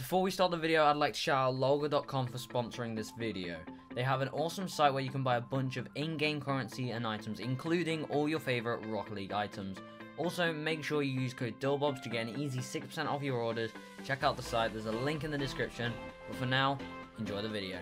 Before we start the video, I'd like to shout out Loga.com for sponsoring this video. They have an awesome site where you can buy a bunch of in-game currency and items, including all your favorite Rocket League items. Also, make sure you use code DILLBOBS to get an easy 6% off your orders. Check out the site, there's a link in the description. But for now, enjoy the video.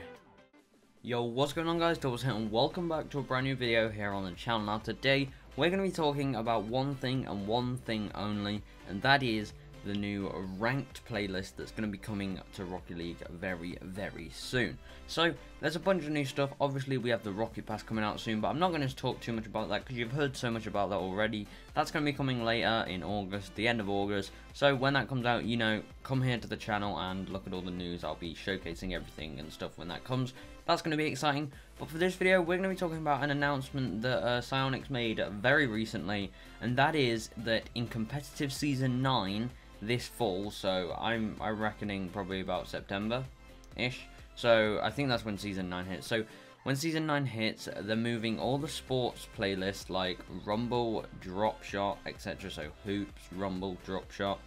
Yo, what's going on guys, Doubles here, and welcome back to a brand new video here on the channel. Now today, we're going to be talking about one thing and one thing only, and that is the new ranked playlist that's going to be coming to Rocket League very soon. So there's a bunch of new stuff. Obviously we have the Rocket Pass coming out soon, but I'm not going to talk too much about that because you've heard so much about that already. That's going to be coming later in August, the end of August. So when that comes out, you know, come here to the channel and look at all the news. I'll be showcasing everything and stuff when that comes. That's going to be exciting. But for this video, we're going to be talking about an announcement that Psyonix made very recently, and that is that in competitive season 9 this fall, so I'm reckoning probably about September-ish, so I think that's when season 9 hits. So when season 9 hits, they're moving all the sports playlists like Rumble, Drop Shot, etc. So Hoops, Rumble, Drop Shot,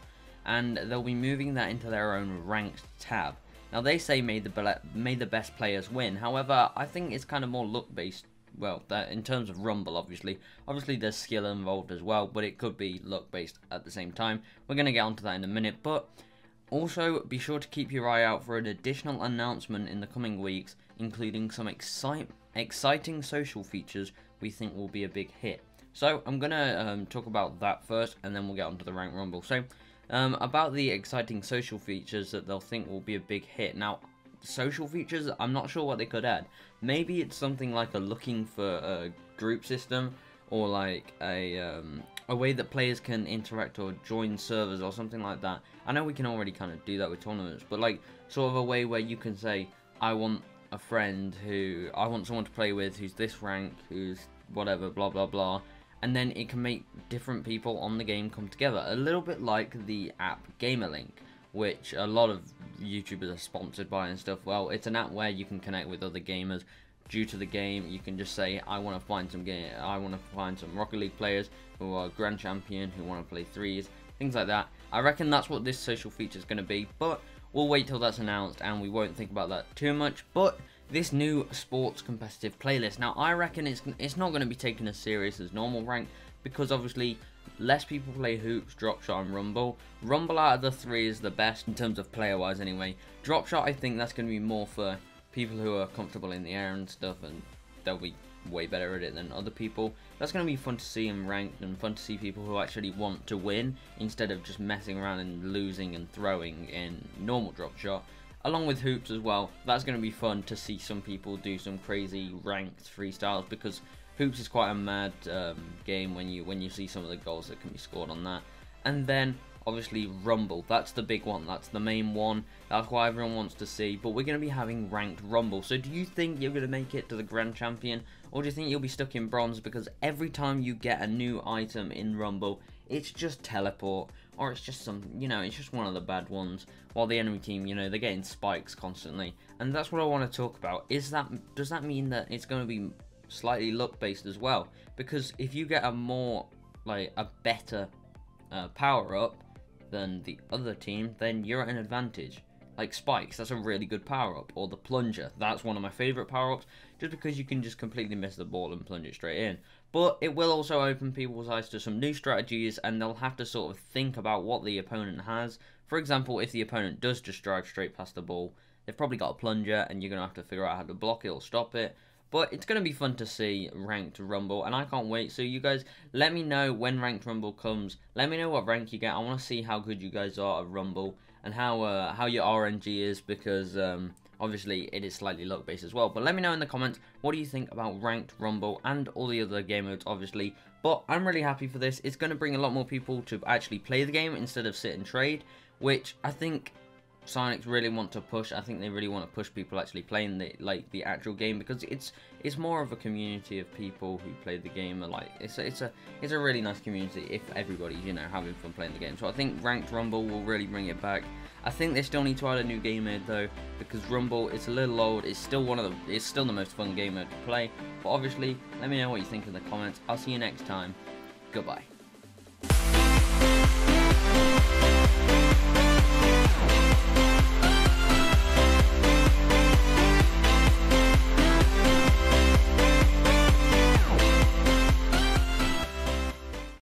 and they'll be moving that into their own ranked tab. Now they say made the best players win. However, I think it's kind of more luck based. Well, that in terms of Rumble, obviously there's skill involved as well, but it could be luck based at the same time. We're going to get onto that in a minute, but also be sure to keep your eye out for an additional announcement in the coming weeks, including some exciting social features we think will be a big hit. So I'm going to talk about that first, and then we'll get onto the Ranked Rumble. So about the exciting social features that they'll think will be a big hit. Now, social features, I'm not sure what they could add. Maybe it's something like a looking for a group system, or like a way that players can interact or join servers or something like that. I know we can already kind of do that with tournaments, but like sort of a way where you can say, I want a friend who I want someone to play with who's this rank, who's whatever, blah blah blah, and then it can make different people on the game come together, a little bit like the app GamerLink, which a lot of YouTubers are sponsored by and stuff. Well, it's an app where you can connect with other gamers. Due to the game, you can just say, I want to find some Rocket League players who are Grand Champion, who want to play threes, things like that. I reckon that's what this social feature is going to be, but we'll wait till that's announced and we won't think about that too much. But this new sports competitive playlist, now I reckon it's not going to be taken as serious as normal rank, because obviously less people play Hoops, Drop Shot and Rumble. Rumble out of the three is the best in terms of player wise anyway. Drop Shot, I think that's going to be more for people who are comfortable in the air and stuff, and they'll be way better at it than other people. That's going to be fun to see in ranked, and fun to see people who actually want to win instead of just messing around and losing and throwing in normal Drop Shot. Along with Hoops as well, that's going to be fun to see some people do some crazy ranked freestyles, because Hoops is quite a mad game when you see some of the goals that can be scored on that. And then obviously Rumble, that's the big one, that's the main one, that's what everyone wants to see. But we're going to be having ranked Rumble. So do you think you're going to make it to the Grand Champion, or do you think you'll be stuck in Bronze? Because every time you get a new item in Rumble, it's just teleport, or it's just some, you know, it's just one of the bad ones, while the enemy team, you know, they're getting spikes constantly. And that's what I want to talk about. Does that mean that it's going to be slightly luck based as well? Because if you get a better power up than the other team, then you're at an advantage. Like spikes, that's a really good power up, or the plunger, that's one of my favorite power ups, just because you can just completely miss the ball and plunge it straight in. But it will also open people's eyes to some new strategies, and they'll have to sort of think about what the opponent has. For example, if the opponent does just drive straight past the ball, they've probably got a plunger, and you're going to have to figure out how to block it or stop it. But it's going to be fun to see Ranked Rumble, and I can't wait. So you guys, let me know when Ranked Rumble comes. Let me know what rank you get. I want to see how good you guys are at Rumble, and how your RNG is, because obviously it is slightly luck based as well. But let me know in the comments, what do you think about Ranked Rumble and all the other game modes, obviously. But I'm really happy for this. It's going to bring a lot more people to actually play the game instead of sit and trade, which I think Psyonix really want to push. I think they really want to push people actually playing the actual game, because it's more of a community of people who play the game. And like it's a really nice community if everybody's, you know, having fun playing the game. So I think Ranked Rumble will really bring it back. I think they still need to add a new game mode though, because Rumble, it's a little old. It's still the most fun game mode to play. But obviously, let me know what you think in the comments. I'll see you next time. Goodbye.